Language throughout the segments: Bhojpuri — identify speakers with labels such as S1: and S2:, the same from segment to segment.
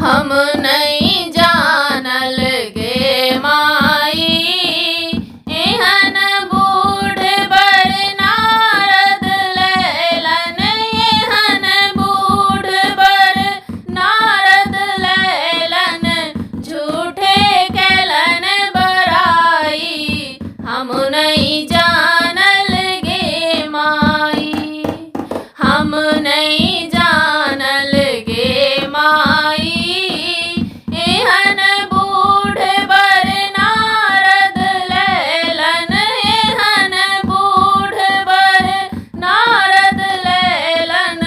S1: हम नहीं जानल गे माई, एहन बूढ़ बर नारद लैलन, एहन बूढ़ बर नारद लैलन, झूठे कैलन बराई, हम नहीं जानल गे माई, हम नहीं जानल गे माई, एहन बूढ़ बर नारद लैलन, एहन बूढ़ बर नारद लैलन,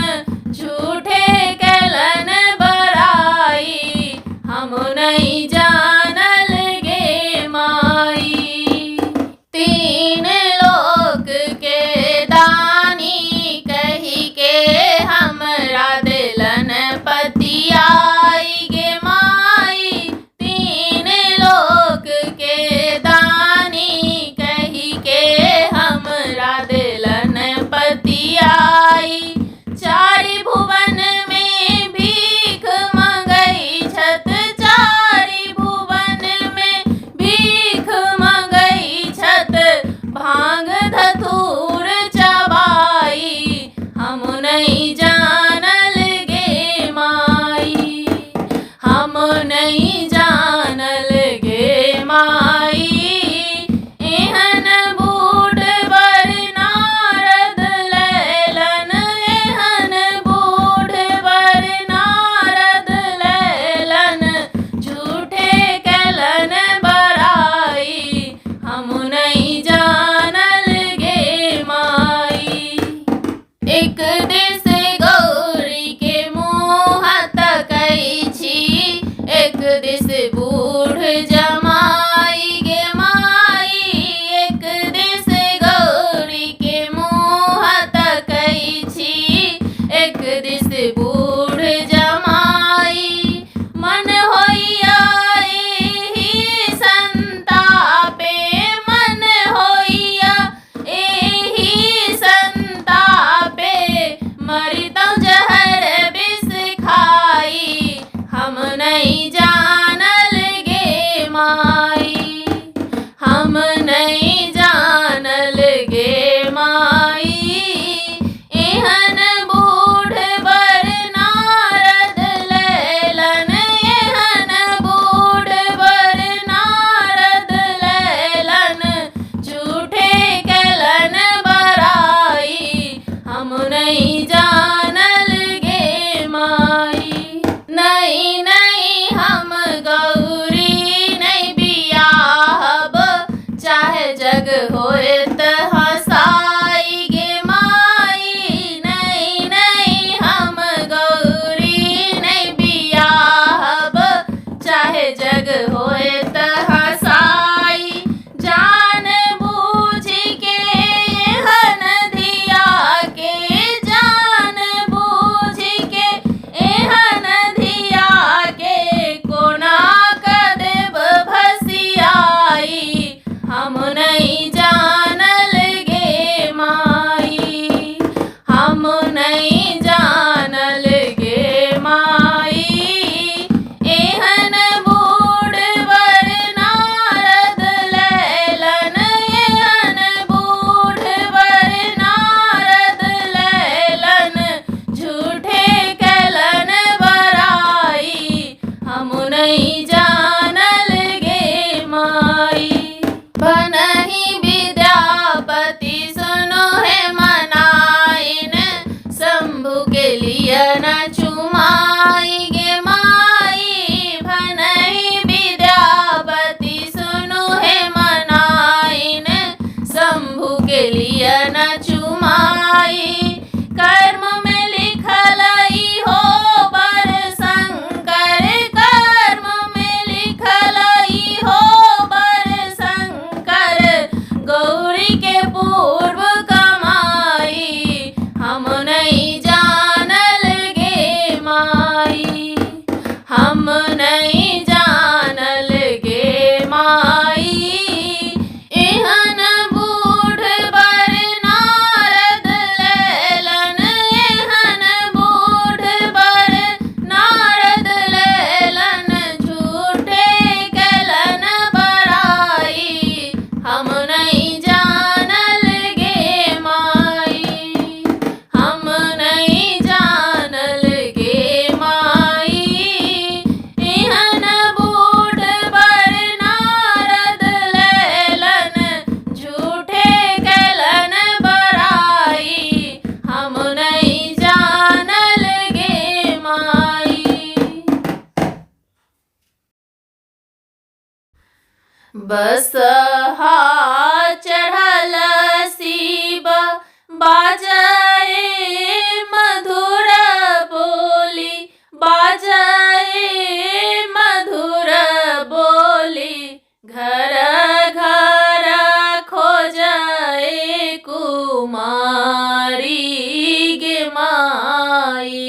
S1: झूठे कैलन बराई, हम नहीं जानल गे माई। तीन लोक के दानी कही के हमरा दिलन पतियाई गे माई, तीन लोक के दानी कही के हमरा दिलन पतियाई, चारि भुवन में भीख मंगई छत, चारि भुवन में भीख मंगई छत, भांग धतूर चबाई, हम नहीं जानल गे माई, हम नहीं जानल गे माई, एहन बूढ़ बर नारद लैलन, एहन बूढ़ बर नारद लैलन, झूठे कैलन बराई, हम नहीं जानल गे माई। एक दिस गौरी के मुँह तकई छी, एक दिस बूढ़ जमाई गे माई, एक दिस गौरी के मुँह तकई छी, एक दिस बूढ़ जमाई, मन होइया एही संतापे, मन होइया एही संतापे, मरितौ जहर विष खाई, हम नहीं जानल बसहा चढ़ल शिव बाजाए मधुर बोली, बाजाए मधुर बोली। घर घर खोजाए कुमारी गे माई,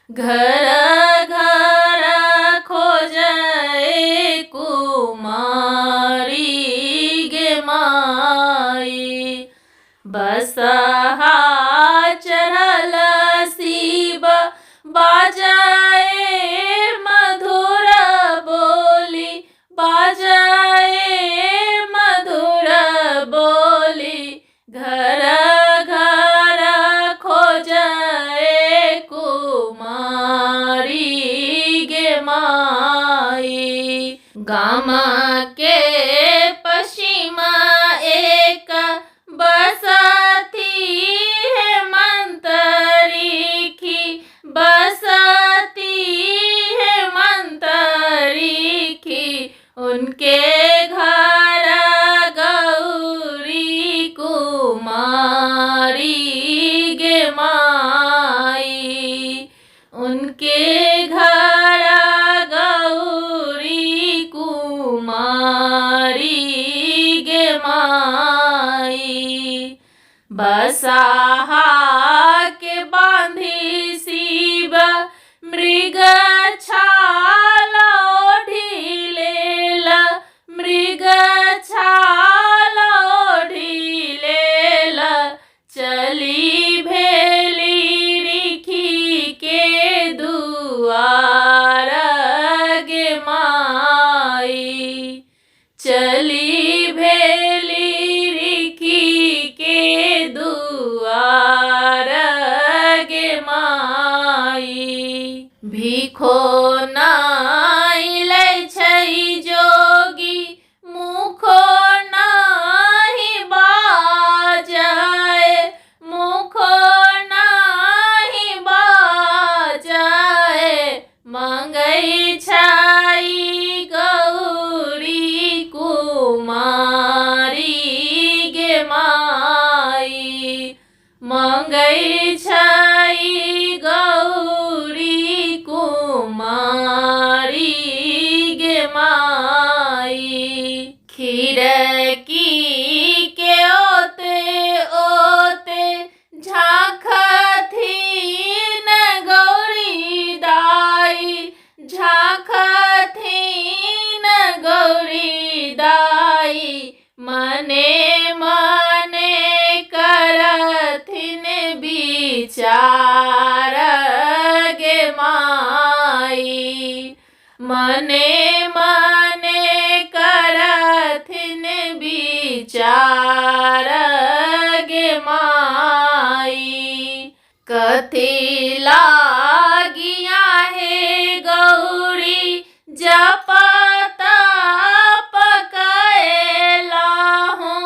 S1: घर घर खोजाए कुमारी गे माई। बसहा चढ़ल शिव बाजाए मधुर बोली, बाजाए मधुर बोली। घर घर खोजाए कुमारी गे माई। गाम के पश्चिम एक बसती है मंतरीखी, बसती है मंतरीखी। उनके घर गौरी कुमारी गे माई, उनके घर गौरी कुमारी गे माई। बसहा के बांधी शिव मृग छाल ओढ़ी लेला, मृग छाल ओढ़ी लेला। चली भेली रिखी के दुआर गे माई, चली भेली रिखी के दुआर गे माई। भीखो नाई लै छै जोगी, मुखो नाही बाजाए, मुखो नाही बाजाए। मंगै छै गौरी कुमारी गे माई, मंगै छै गौरी कुमारी गे माई। खिड़की के ओते ओते झाँकथिन गौरी दाई, झाँकथिन गौरी दाई। मने मने करथिन विचार गे माई, मने मने करथिन विचार गे माई। कथी लागिया हे गौरी जपत तप कैला हूँ,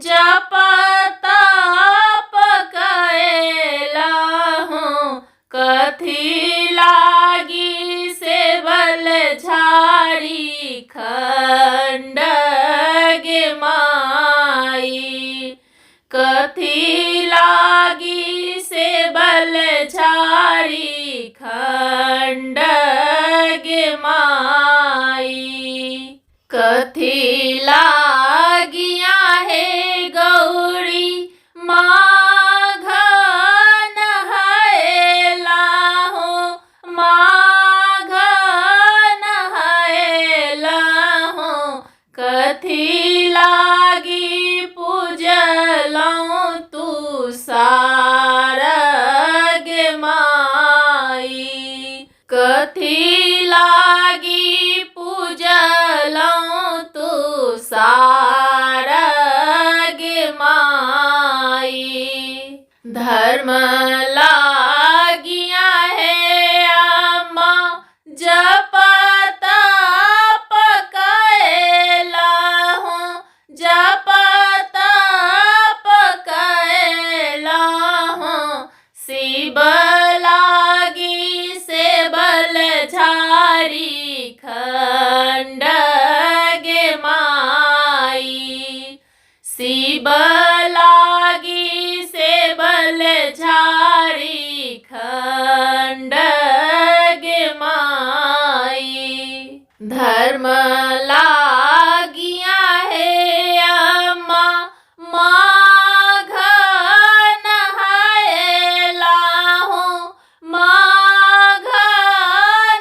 S1: जपत तप कैला हूँ। कथी लागी से बल झाड़ी खंड गे माई, कथी लागी से बल झाड़ी खंड गे माई। कथी लागिया हे गौरी माघन हैला हूँ, माघन हैला हूँ। कथी लागी पूजलऊँ तू सार गे माई, कथी लागी पूजलऊँ तू सार गे माई। धर्म लागिया है अम्मा जपत तप कैला हूँ, जपत तप कैला हूँ। शिव लागी से बल झारी खंड गे माई। धर्म लागिया हे अम्मा माघ नहाएला हूँ, माघ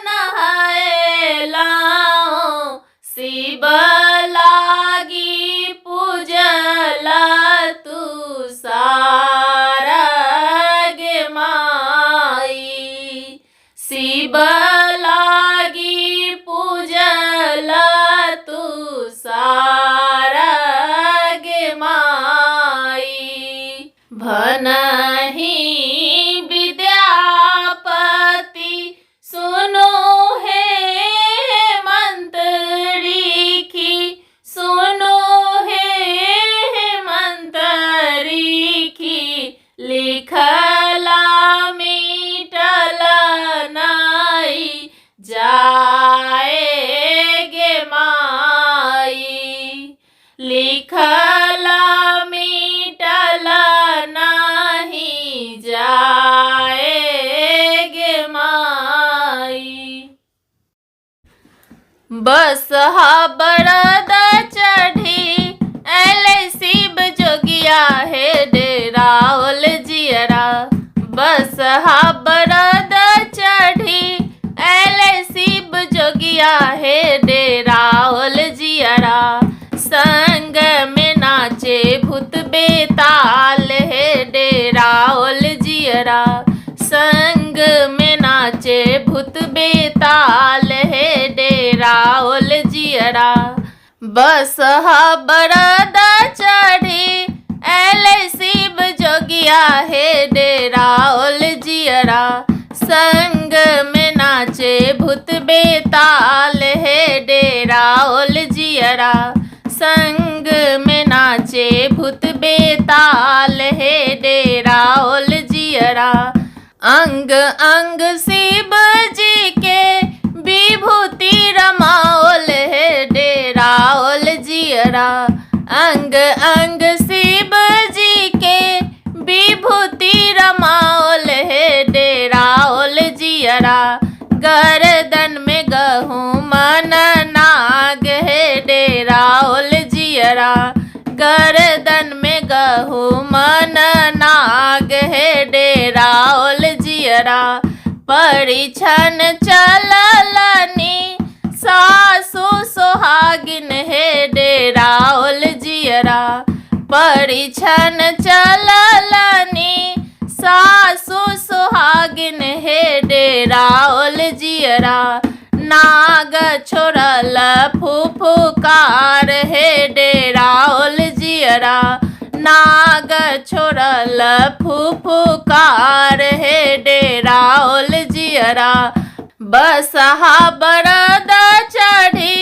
S1: नहाएला हूँ। शिव लागी पूजला तू सारा गे माई, शिव लागी पूजला तू सारा गे माई। भनहि विद्यापति सुनो हे मंत्री की, सुनो हे मंत्री की। लिखला मिटल नाई जाए गे माई, लिखला मिटल नाही जाए गे माई। बसहा बरद चढ़ी ऐले शिव जोगिया हे डेराओल जियरा, बसहा बरद चढ़ी ऐले शिव जोगिया हे डेराओल जियरा। संग में नाचे भूत बेताल हे डेराओल जियरा, संग में नाचे भूत बेताल हे डेराओल जियरा। बसहा बरद चढ़ी ऐले शिव जोगिया हे डेराओल जियरा, संग में नाचे भूत बेताल हे डेराओल जियरा, संग में नाचे भूत बेताल हे डेराओल जियरा। अंग अंग शिव जी के विभूति रमाओल हे डेराओल जियरा, अंग अंग शिव जी के विभूति रमाओल हे डेराओल जियरा। गर्दन में गहूँ मन नाग हे डेराओल जियरा, गर्दन में गहूँ मन नाग हे डेराओल जियरा। परिछन चललनी सासु सोहागिन हे डेराओल जियरा, परिछन चललनी सासु सोहागिन हे डेराओल जियरा। नाग छोड़ल फुफुकार हे डेराओल जियरा, नाग छोड़ल फुफुकार हे डेराओल जियरा। बसहा बरद चढ़ी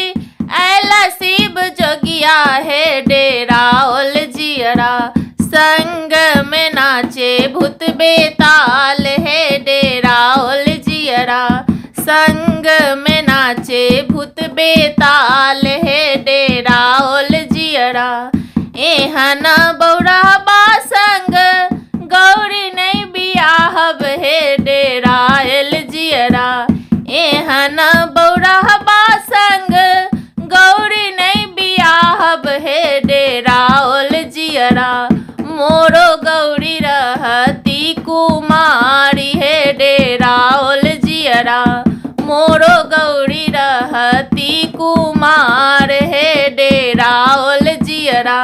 S1: ऐला शिव जोगिया हे डेराओल जियरा, संग में नाचे भूत बेताल हे डेराओल जियरा, संग में नाचे भूत बेताल हे डेराओल जियरा। एहन बौरहबा संग गौरी नहीं बियाहब हे डेराओल जियरा, एहन बौरहबा संग गौरी नहीं बियाहब हे डेराओल जियरा। मोरो गौरी रहती कुमारी हे डेराओल जियरा, मोरो गौरी रहती कुमार हे डेराओल जियरा।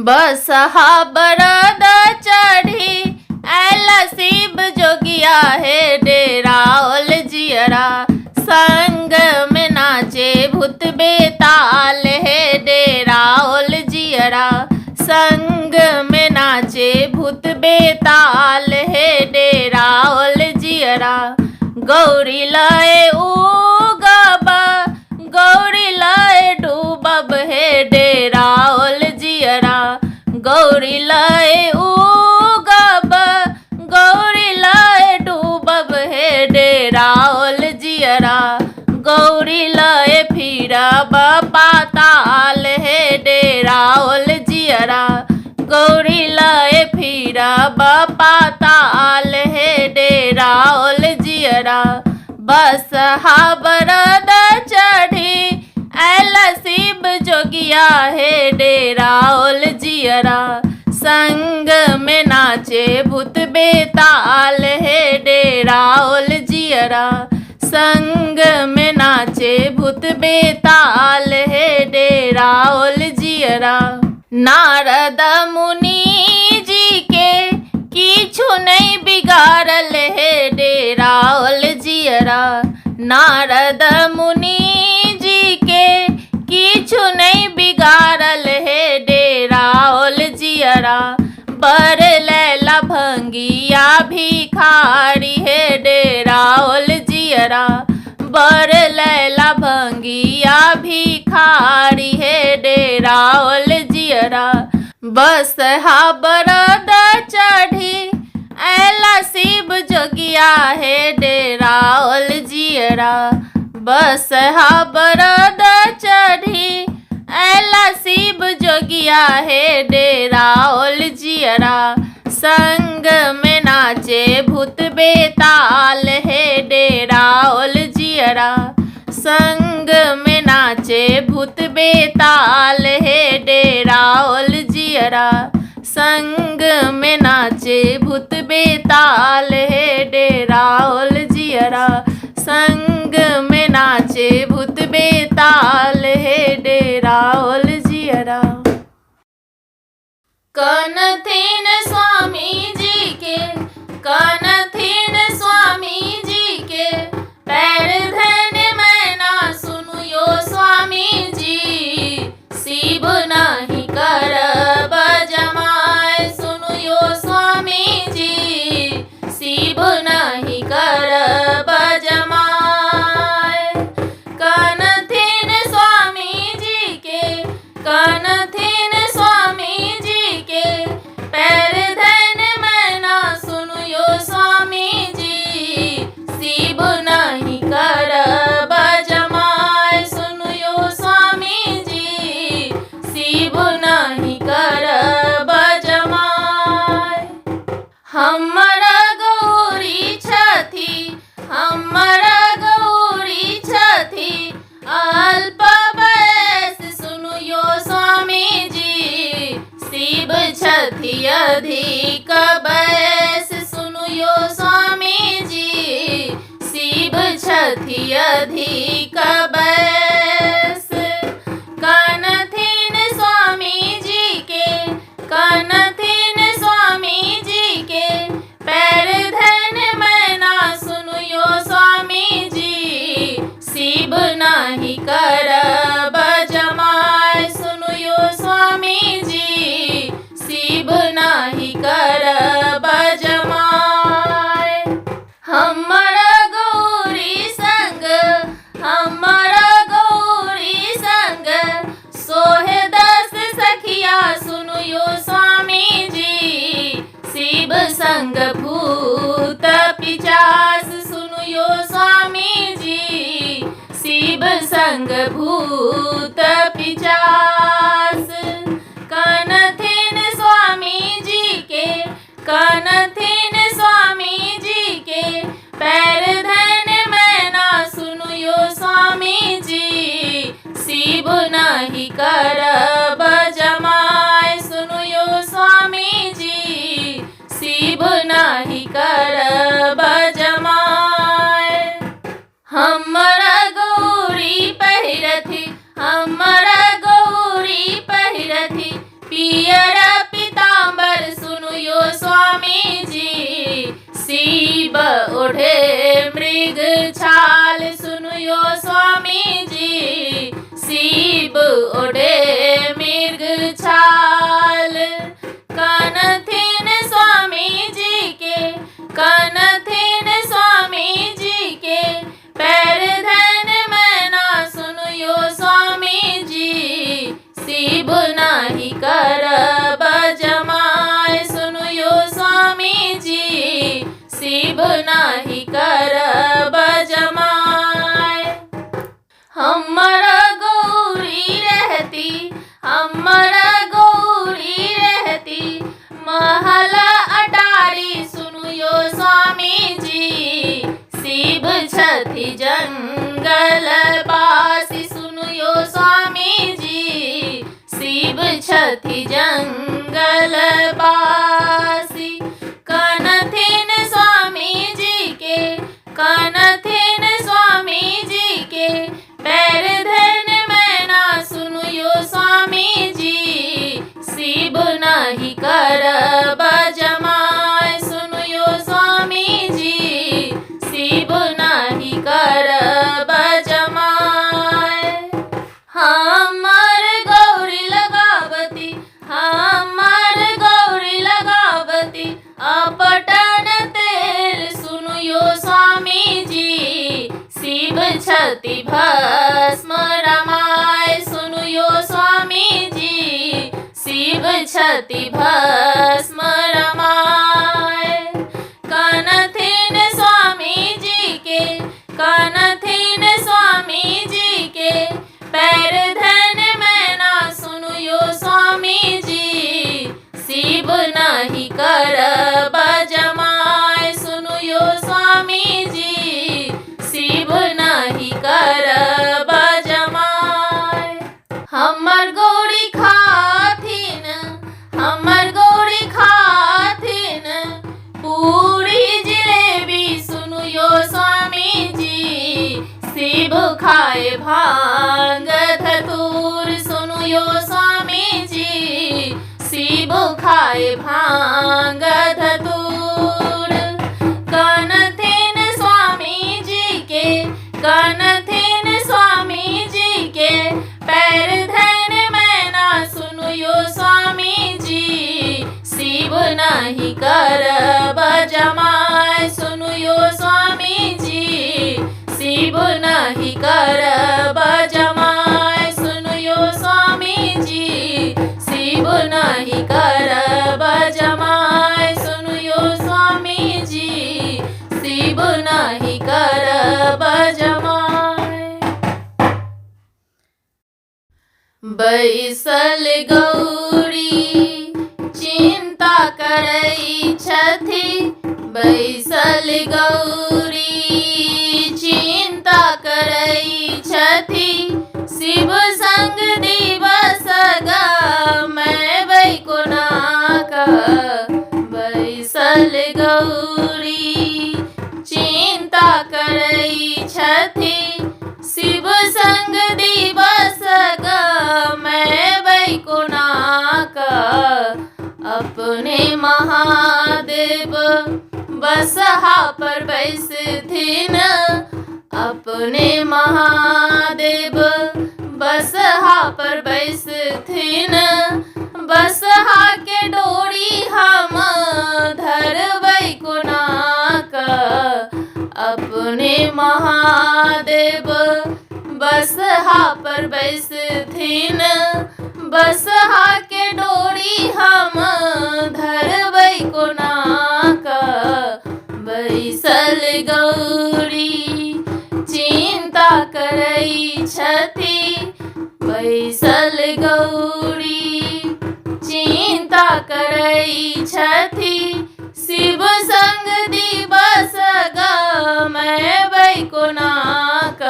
S1: बसहा बरद चढ़ी ऐला शिव जोगिया हे डेराओल जियरा, संग में नाचे भूत बेताल हे डेराओल जियरा, संग में नाचे भूत बेताल हे डेराओल जियरा। गौरी लय उगब गौरी लय डूबब हे डेराओल जियरा, गौरी लय उगब गौरी लय डूबब हे डेराओल जियरा। गौरी लय फिरब पाताल हे डेराओल जियरा, गौरी लय फिरब पाताल हे डेराओल जियरा। बसहा बरद चढ़ी जोगिया हे डेराओल जियरा। संग में नाचे भूत बेताल हे डेराओल जियरा। संग में नाचे भूत बेताल हे डेराओल जियरा। नारद मुनि जी के किछु नहीं बिगाड़ल हे डेराओल जियरा। नारद मुनि जी के किछु नहीं बिगाड़ल हे डेराओल जियरा। बर लैला भंगिया भिखारी हे डेराओल जियरा। बर लैला भंगिया भिखारी हे डेराओल जियरा। बसहा बरद चढ़ी ऐला शिव जोगिया हे डेराओल जियरा। बसहा बरद चढ़ी ऐला शिव जोगिया हे डेराओल जियरा। संग में नाचे भूत बेताल हे डेराओल जियरा। संग में नाचे भूत बेताल हे डेराओल जियरा। संग में नाचे भूत बेताल हे डेराओल जियरा। संग में नाचे भूत बेताल हे डेराओल जियरा। कनथिन स्वामी जी के, कनथिन स्वामी जी के पैर धन मैना सुनु यो स्वामी जी। शिव नहीं करब जमाय सुनु यो स्वामी जी। शिव नहीं करब जमाय। कनथिन स्वामी जी के, कनथिन स्वामी जी के पैर धन मैना सुनु यो स्वामी जी। शिव नहीं करब जमाय सुनु यो स्वामी जी। शिव नहीं करब जमाय। हमर गौरी छथि, हमर गौरी छथि अल्प बयस सुनु यो स्वामी जी। शिव छथि अधिक बयस सुनु यो स्वामी जी। शिव छथि अधिक बयस। कनथिन स्वामी जी के, कनथिन स्वामी जी के पैर धन मैना सुनु यो स्वामी जी। शिव नहीं करब जमाय सुनु यो स्वामी जी। शिव नहीं करब जमाय। हमर गौरी संग, हमर गौरी संग सोहे 10 सखिया सुनु यो स्वामी जी। शिव संग भूत पिचास सुनु यो स्वामी जी। शिव संग भूत पिचास। कनथिन स्वामी जी के, कनथिन स्वामी जी के पैर धन मैना सुनु यो स्वामी जी। शिव नहीं करब जमाय सुनु यो स्वामी जी। शिव नहीं करब जमाय। हमर गौरी पहिरथि, हमर गौरी पहिरथि पियर पीताम्बर सुनु यो स्वामी जी। शिव ओढ़े मृग छाल सुनु यो स्वामी जी। शिव ओढ़े मृग छाल। कनथिन स्वामी जी के, कनथिन स्वामी जी के पैर धन मैना सुनु यो स्वामी जी। शिव नहीं करब जमाय सुनु यो स्वामी जी। शिव नहीं करब जमाय। हमर गौरी रहती, हमर गौरी रहती महल अटारी सुनु यो स्वामी जी। शिव छथि जंगल बासी सुनु यो स्वामी जी। छथि जंगल बासी। कनथिन स्वामी जी के, कनथिन स्वामी जी के, पैर धन मैना सुनियो स्वामी जी। शिव नहीं करब जमाय सुनियो स्वामी जी। शिव नहीं करब जमाय। हमर गौरी लगावती, हमर गौरी लगावती, अपटन तेल सुनियो स्वामी जी। शिव छति भस्म रमाय सुनियो स्वामी जी। शिव छति भस्म रमाय। कनथिन स्वामी जी के, कनथिन स्वामी जी के, पैर धन मैना सुनियो स्वामी जी। शिव नहीं करब जमाय सुनियो स्वामी जी। शिव नहीं करब जमाय। हमर गौरी खाथिन, हमर गौरी खाथिन, पूरी जिलेबी सुनियो स्वामी जी। शिव खाए भांग धतूर सुनियो स्वामी जी। शिव खाए भांग धतूर। कनथिन स्वामी जी के, कनथिन स्वामी जी के, पैर धन मैना सुनियो स्वामी जी। शिव नहीं करब जमाय सुनियो स्वामी जी। शिव नहीं करब जमाय सुनियो स्वामी जी। शिव नहीं करब जमाय सुनियो स्वामी जी। शिव नहीं करब जमाय। बैसल गौरी चिंता करई छथि, बैसल गौरी चिंता करई छथि। शिव संग दिवस मैं बैकुनाक। बैसल गौरी चिंता करई छथि। शिव संग दिवस मैं बैकुनाक। अपने महादेव बसहा पर बैसथिन, अपने महादेव बसहा पर बैसथिन। बसहा के डोरी हम धरबै कोनाक। अपने महादेव बसहा पर बैसथिन। बसहा के डोरी हम धरबै कोनाक। बैसल गौरी चिंता करई छथि, बैसल गौरी चिंता करई छथि। शिव संग दिवस मैं बैकुनाक।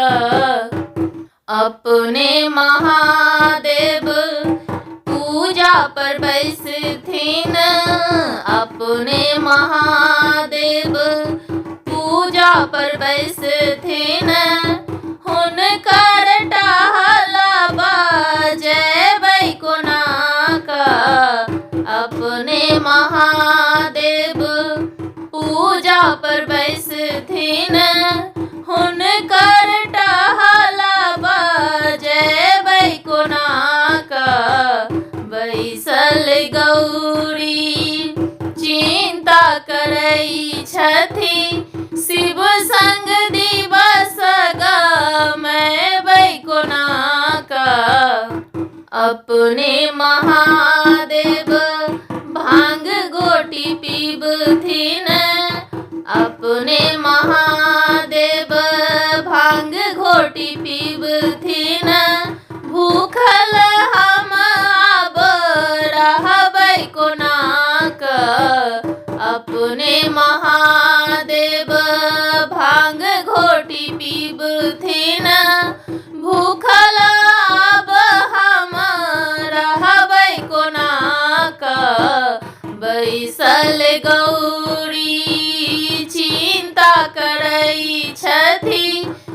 S1: अपने महादेव पूजा पर बैसथिन। अपने महादेव पूजा पर बैसथिन। हुनकर टहलबा जय बैकुनाक। अपने महादेव पूजा पर बैसथिन। हुनकर टहलबा जय बैकुनाक। बैसल गौरी चिंता करई छथि। शिव संग दिवस मैं बैकुनाक। अपने महादेव भांग गोटी पीबथिन। अपने महादेव भांग घोटी पीबथिन। भूखल हम अब रहबै कोनाक। अपने महादेव भांग घोटी पीबथिन। भूखल अब हम रहबै गौरी चिंता करई छथि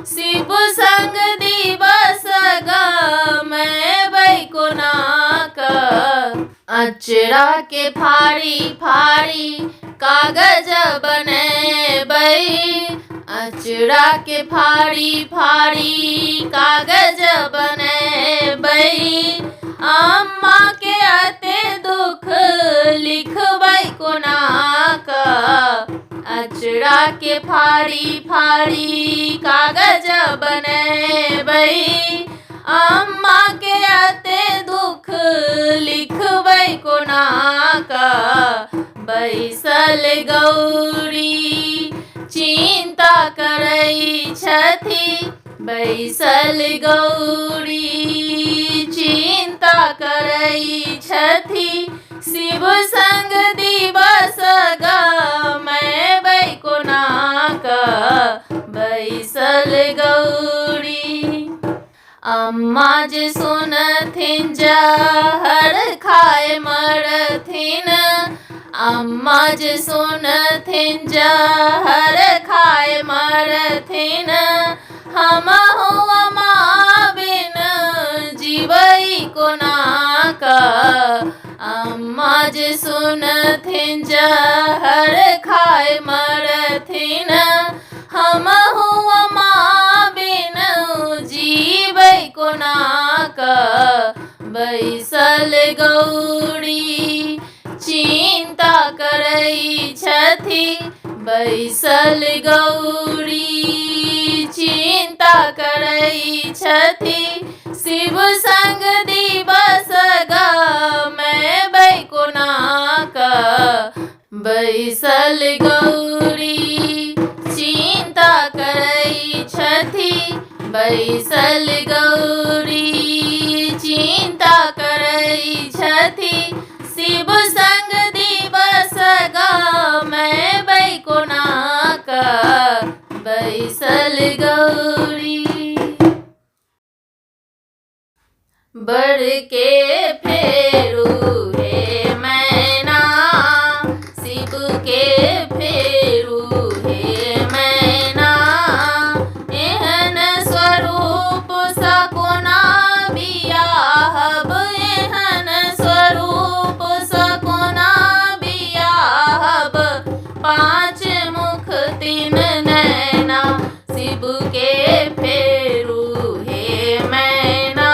S1: शिव संग दिवस गमै कोनाक। अचरा के फाड़ी फाड़ी कागज बनेबै, अचरा के फाड़ी फाड़ी कागज बनेबै, अम्मा के अते दुख लिखबै कोनाक। अचरा के फाड़ी फाड़ी कागज बनेबै, अम्मा के अते दुख लिखबै कोनाक। बैसल गौरी चिंता करई छथि, बैसल गौरी चिंता करई छथि शिव संग दिवस गमै कोनाक। बैसल गौरी अम्मा जे सुनथिन जहर खाए मरथिन, अम्मा जे सुनथिन जहर खाए मरथिन, हमहु अम्मा बिन जीवै कोनाक। अम्मा जे सुनथिन जहर खाए मरथिन, हमहु अम्मा बिन जीवै कोनाक। बैसल गौरी चिंता करई छथि, बैसल गौरी चिंता करई छथि शिव संग दिवस गमै कोनाक। बैसल गौरी चिंता करई छथि, बैसल गौरी चिंता करई छथि शिव संग दिवस गमै कोनाक। बैसल गौरी बढ़ के फेरू हे मैना, शिव के फेरू हे मैना, एहन स्वरूप सकोना बियाहब, एहन स्वरूप सकोना बियाहब। पाँच मुख तीन नैना शिव के फेरू हे मैना,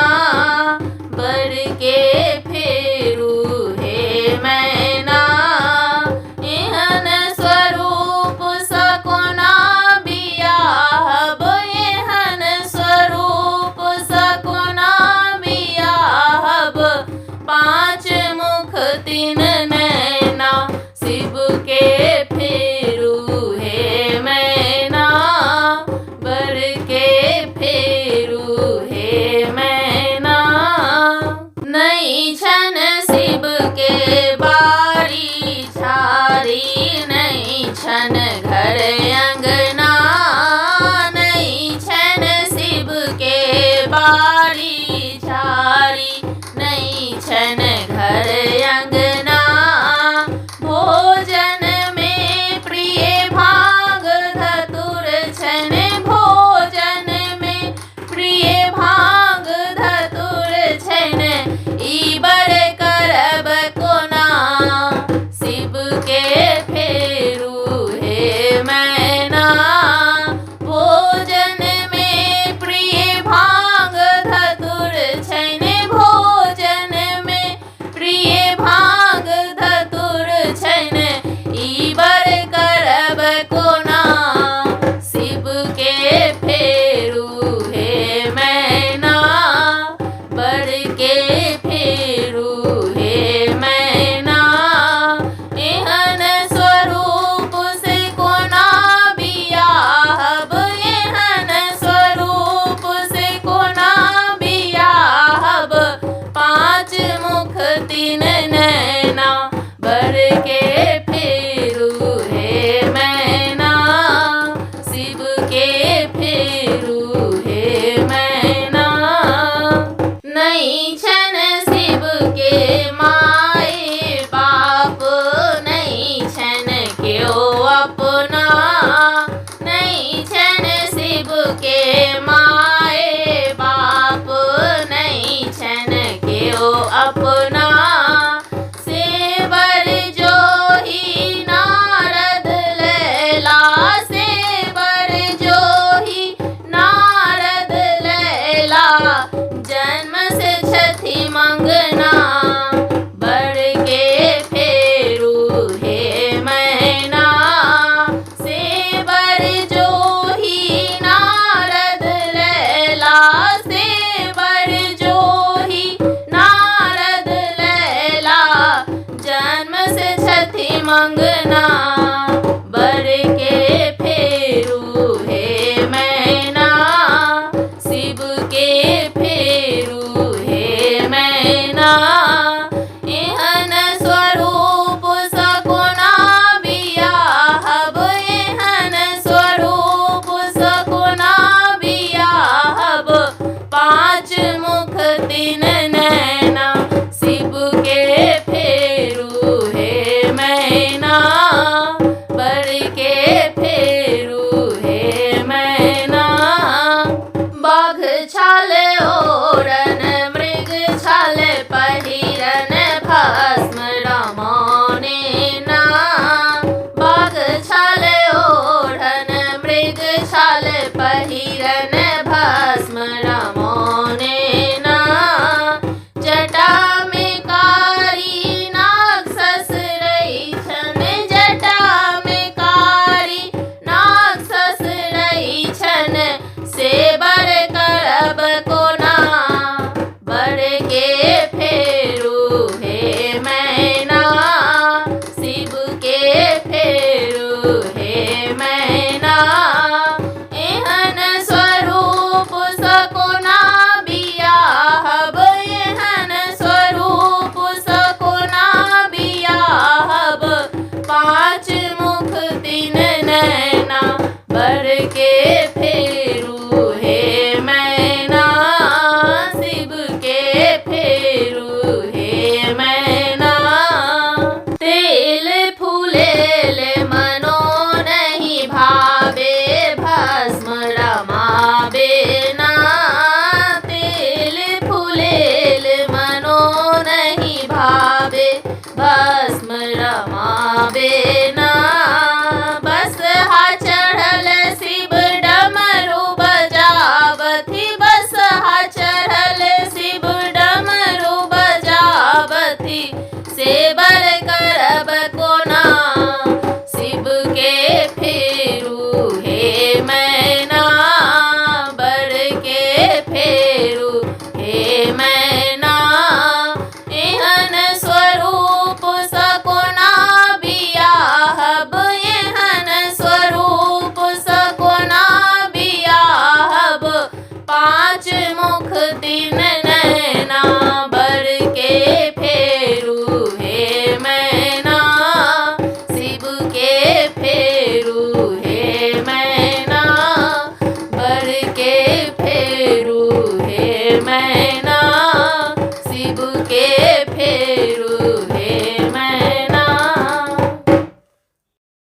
S1: बढ़ के फेरू हे छठी मंगना बढ़ के फेरू हे मैना से बर जो ही नारद लैला से बर जो ही नारद लैला जन्म से छठी मंगना बढ़ के फेरू हे मैना शिव के फेरू हे मैना एहन स्वरूप सकुना बियाहब एहन स्वरूप सकुना बियाहब पाँच मुख तीन नैना शिव के फेरू हे मैना बढ़ के फेरू हे मैना बाघ छाल ओढ़न